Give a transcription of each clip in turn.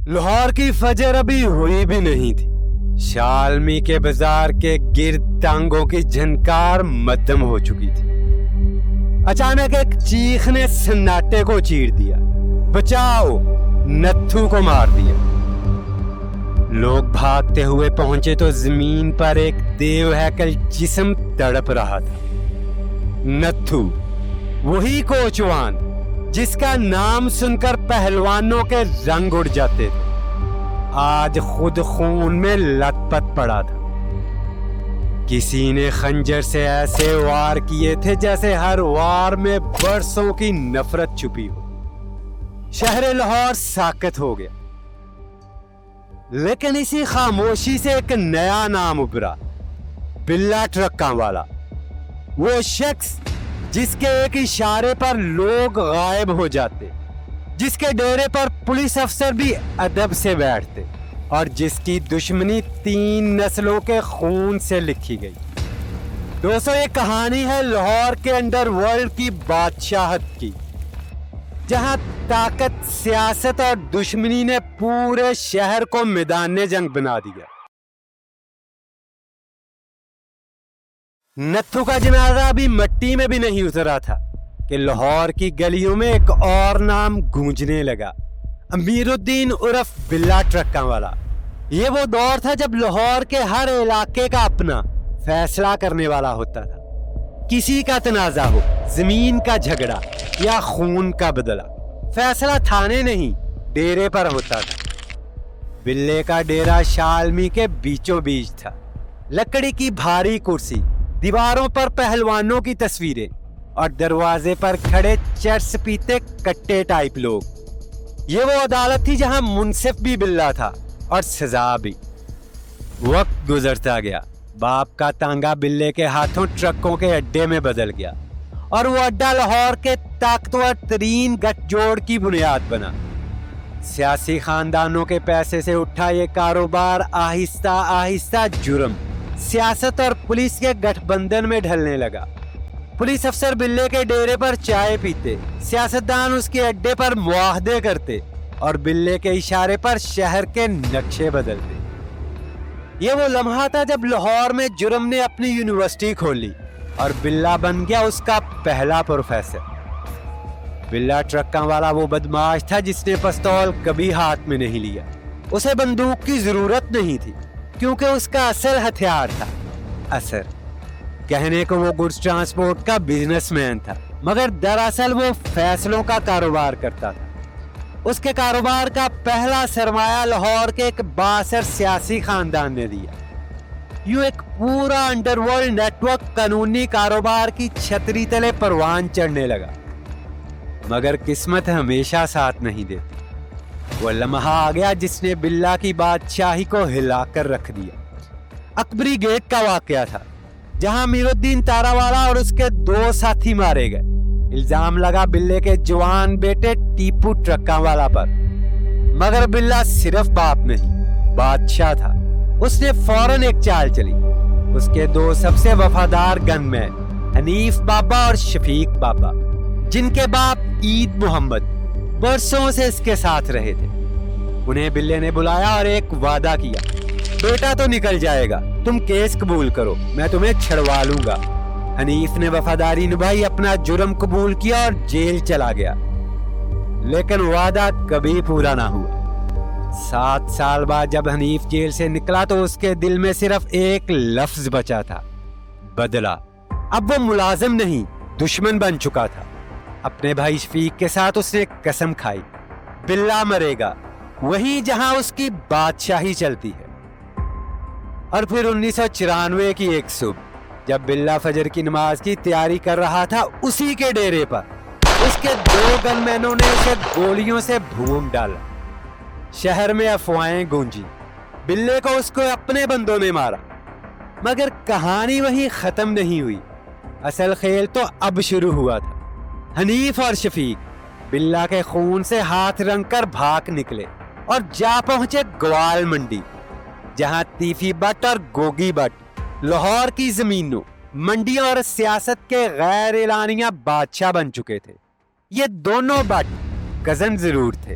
لاہور کی فجر ابھی ہوئی بھی نہیں تھی، شالمی کے بازار کے گرد ٹانگوں کی جھنکار مدھم ہو چکی تھی۔ اچانک ایک چیخ نے سناٹے کو چیر دیا، بچاؤ، نتھو کو مار دیا۔ لوگ بھاگتے ہوئے پہنچے تو زمین پر ایک دیو ہیکل جسم تڑپ رہا تھا۔ نتھو، وہی کوچوان جس کا نام سن کر پہلوانوں کے رنگ اڑ جاتے تھے، آج خود خون میں لت پت پڑا تھا۔ کسی نے خنجر سے ایسے وار کیے تھے جیسے ہر وار میں برسوں کی نفرت چھپی ہو۔ شہر لاہور ساکت ہو گیا، لیکن اسی خاموشی سے ایک نیا نام ابھرا، بلا ٹرکاں والا۔ وہ شخص جس کے ایک اشارے پر لوگ غائب ہو جاتے، جس کے ڈیرے پر پولیس افسر بھی ادب سے بیٹھتے، اور جس کی دشمنی 3 نسلوں کے خون سے لکھی گئی۔ دوستو، یہ کہانی ہے لاہور کے انڈر ورلڈ کی بادشاہت کی، جہاں طاقت، سیاست اور دشمنی نے پورے شہر کو میدان جنگ بنا دیا۔ نتھو کا جنازہ ابھی مٹی میں بھی نہیں اترا تھا کہ لاہور کی گلیوں میں ایک اور نام گونجنے لگا، امیر الدین عرف بلا ٹرکاں والا۔ یہ وہ دور تھا جب لاہور کے ہر علاقے کا اپنا فیصلہ کرنے والا ہوتا تھا۔ کسی کا تنازع ہو، زمین کا جھگڑا یا خون کا بدلہ، فیصلہ تھانے نہیں، ڈیرے پر ہوتا تھا۔ بلے کا ڈیرا شالمی کے بیچوں بیچ تھا، لکڑی کی بھاری کرسی، دیواروں پر پہلوانوں کی تصویریں، اور دروازے پر کھڑے چرس پیتے کٹے ٹائپ لوگ۔ یہ وہ عدالت تھی جہاں منصف بھی بلا تھا اور سزا بھی۔ وقت گزرتا گیا، باپ کا تانگا بلے کے ہاتھوں ٹرکوں کے اڈے میں بدل گیا، اور وہ اڈا لاہور کے طاقتور ترین گٹھ جوڑ کی بنیاد بنا۔ سیاسی خاندانوں کے پیسے سے اٹھا یہ کاروبار آہستہ آہستہ جرم، سیاست اور پولیس کے گٹھ بندھن میں ڈھلنے لگا۔ پولیس افسر بلے کے ڈیرے پر چائے پیتے، سیاستدان اس کے اڈے پر معاہدے کرتے، اور بلے کے اشارے پر شہر کے نقشے بدلتے۔ یہ وہ لمحہ تھا جب لاہور میں جرم نے اپنی یونیورسٹی کھولی، اور بلا بن گیا اس کا پہلا پروفیسر۔ بلا ٹرکاں والا وہ بدماش تھا جس نے پستول کبھی ہاتھ میں نہیں لیا۔ اسے بندوق کی ضرورت نہیں تھی، کیونکہ اس کا اصل ہتھیار تھا اثر۔ کہنے کو وہ گڈز ٹرانسپورٹ کا بزنس مین تھا، مگر دراصل وہ فیصلوں کا کاروبار کرتا تھا۔ اس کے کاروبار کا پہلا سرمایہ لاہور کے ایک بااثر سیاسی خاندان نے دیا۔ یوں ایک پورا انڈر ورلڈ نیٹ ورک قانونی کاروبار کی چھتری تلے پروان چڑھنے لگا۔ مگر قسمت ہمیشہ ساتھ نہیں دیتی۔ وہ لمحہ آ گیا جس نے بلا کی بادشاہی کو ہلا کر رکھ دیا۔ اکبری گیٹ کا واقعہ تھا، جہاں امیر الدین تارا والا اور اس کے 2 ساتھی مارے گئے۔ الزام لگا بلے کے جوان بیٹے ٹیپو ٹرکاں والا پر، مگر بلا صرف باپ نہیں، بادشاہ تھا۔ اس نے فوراً ایک چال چلی۔ اس کے 2 سب سے وفادار گن مین، حنیف بابا اور شفیق بابا، جن کے باپ عید محمد برسوں سے اس کے ساتھ رہے تھے، انہیں بلے نے بلایا اور ایک وعدہ کیا، بیٹا تو نکل جائے گا، تم کیس قبول کرو، میں تمہیں چھڑوا لوں گا۔ حنیف نے وفاداری نبھائی، اپنا جرم قبول کیا اور جیل چلا گیا، لیکن وعدہ کبھی پورا نہ ہوا۔ 7 سال بعد جب حنیف جیل سے نکلا تو اس کے دل میں صرف ایک لفظ بچا تھا، بدلہ۔ اب وہ ملازم نہیں، دشمن بن چکا تھا۔ اپنے بھائی شفیق کے ساتھ اس نے قسم کھائی، بلا مرے گا وہیں جہاں اس کی بادشاہی چلتی ہے۔ اور پھر 1994 کی ایک صبح جب بلا فجر کی نماز کی تیاری کر رہا تھا، اسی کے ڈیرے پر اس کے 2 گن مینوں نے اسے گولیوں سے بھون ڈالا۔ شہر میں افواہیں گونجی، بلے کو اس کو اپنے بندوں نے مارا۔ مگر کہانی وہیں ختم نہیں ہوئی، اصل کھیل تو اب شروع ہوا تھا۔ حنیف اور شفیق بلا کے خون سے ہاتھ رنگ کر بھاگ نکلے اور جا پہنچے گوال منڈی، جہاں تیفی بٹ اور گوگی بٹ لاہور کی زمینوں، منڈیوں اور سیاست کے غیر اعلانیہ بادشاہ بن چکے تھے۔ یہ دونوں بٹ کزن ضرور تھے،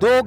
2